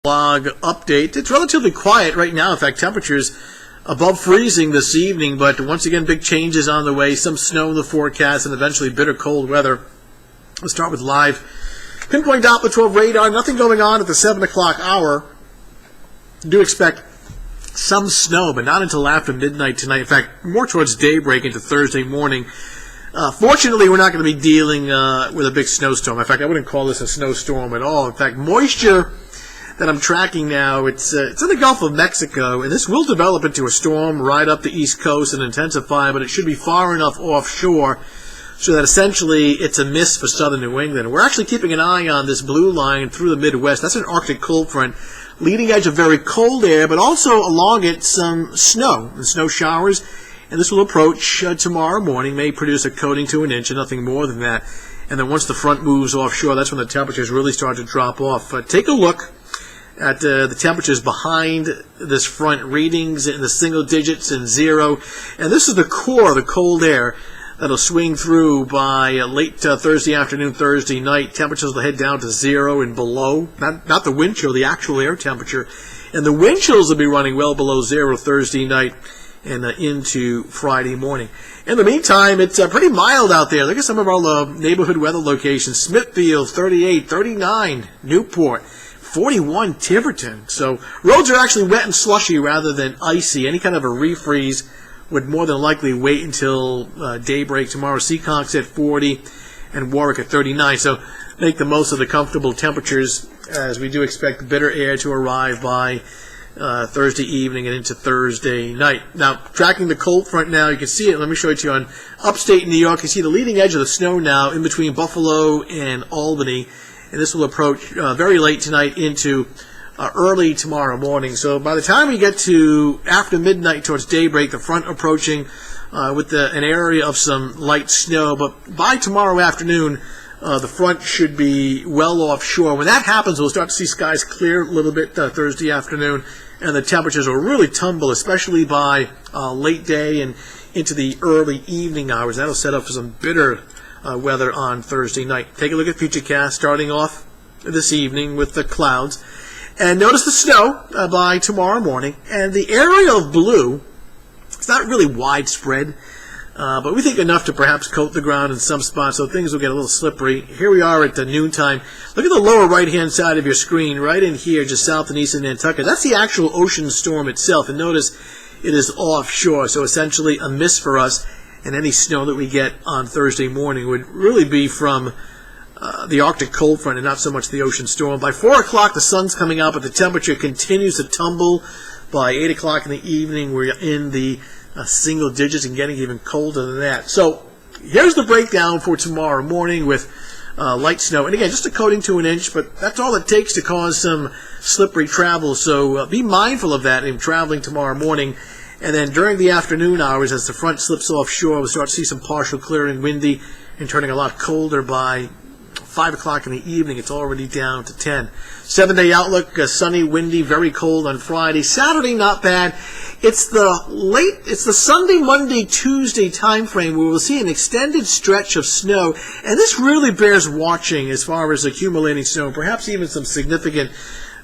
Log update. It's relatively quiet right now. In fact, temperatures above freezing this evening, but once again, big changes on the way. Some snow in the forecast and eventually bitter cold weather. Let's start with live Pinpoint Doppler 12 radar. Nothing going on at the 7 o'clock hour. Do expect some snow, but not until after midnight tonight. In fact, more towards daybreak into Thursday morning. Fortunately, we're not going to be dealing with a big snowstorm. In fact, I wouldn't call this a snowstorm at all. In fact, moisture that I'm tracking now, it's in the Gulf of Mexico, and this will develop into a storm right up the East Coast and intensify, but it should be far enough offshore so that essentially it's a miss for southern New England. We're actually keeping an eye on this blue line through the Midwest. That's an Arctic cold front, leading edge of very cold air, but also along it some snow and snow showers, and this will approach tomorrow morning, may produce a coating to an inch and nothing more than that. And then once the front moves offshore, that's when the temperatures really start to drop off. Take a look at the temperatures behind this front, readings in the single digits and zero. And this is the core, the cold air that'll swing through by late Thursday afternoon, Thursday night. Temperatures will head down to zero and below. Not the wind chill, the actual air temperature. And the wind chills will be running well below zero Thursday night and into Friday morning. In the meantime, it's pretty mild out there. Look at some of our neighborhood weather locations. Smithfield, 38, 39, Newport, 41, Tiverton. So roads are actually wet and slushy rather than icy. Any kind of a refreeze would more than likely wait until daybreak tomorrow. Seekonks at 40 and Warwick at 39. So make the most of the comfortable temperatures as we do expect bitter air to arrive by Thursday evening and into Thursday night. Now, tracking the cold front now, you can see it. Let me show it to you on upstate New York. You see the leading edge of the snow now in between Buffalo and Albany. And this will approach very late tonight into early tomorrow morning. So by the time we get to after midnight towards daybreak, the front approaching with an area of some light snow. But by tomorrow afternoon, the front should be well offshore. When that happens, we'll start to see skies clear a little bit Thursday afternoon, and the temperatures will really tumble, especially by late day and into the early evening hours. That'll set up for some bitter weather on Thursday night. Take a look at Futurecast starting off this evening with the clouds. And notice the snow by tomorrow morning. And the area of blue, it's not really widespread, but we think enough to perhaps coat the ground in some spots, so things will get a little slippery. Here we are at noontime. Look at the lower right-hand side of your screen, right in here, just south and east of Nantucket. That's the actual ocean storm itself. And notice it is offshore, so essentially a miss for us. And any snow that we get on Thursday morning would really be from the Arctic cold front and not so much the ocean storm. By 4 o'clock, the sun's coming out, but the temperature continues to tumble. By 8 o'clock in the evening, we're in the single digits and getting even colder than that. So here's the breakdown for tomorrow morning with light snow. And again, just a coating to an inch, but that's all it takes to cause some slippery travel. So be mindful of that in traveling tomorrow morning. And then during the afternoon hours, as the front slips offshore, we'll start to see some partial clearing, windy, and turning a lot colder by 5 o'clock in the evening. It's already down to 10. 7-day outlook, sunny, windy, very cold on Friday. Saturday, not bad. It's the Sunday, Monday, Tuesday time frame where we'll see an extended stretch of snow. And this really bears watching as far as accumulating snow, perhaps even some significant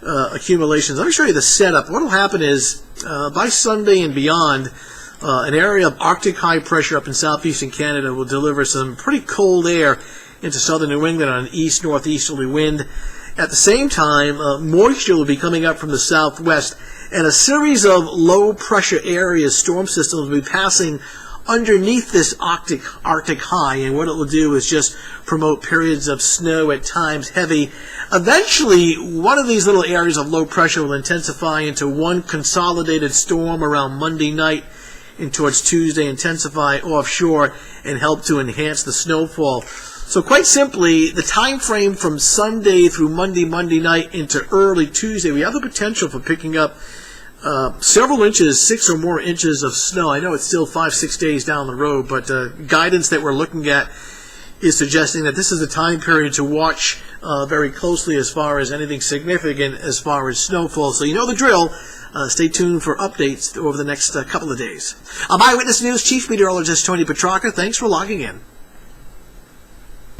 accumulations. Let me show you the setup. What will happen is by Sunday and beyond, an area of Arctic high pressure up in southeastern Canada will deliver some pretty cold air into southern New England on an east-northeasterly wind. At the same time, moisture will be coming up from the southwest, and a series of low-pressure areas, storm systems, will be passing underneath this Arctic high, and what it will do is just promote periods of snow, at times heavy. Eventually, one of these little areas of low pressure will intensify into one consolidated storm around Monday night and towards Tuesday, intensify offshore and help to enhance the snowfall. So quite simply, the time frame from Sunday through Monday night into early Tuesday, we have the potential for picking up several inches, 6 or more inches of snow. I know it's still 5-6 days down the road, but guidance that we're looking at is suggesting that this is a time period to watch very closely as far as anything significant as far as snowfall. So you know the drill. Stay tuned for updates over the next couple of days. I'm Eyewitness News Chief Meteorologist Tony Petrarca. Thanks for logging in.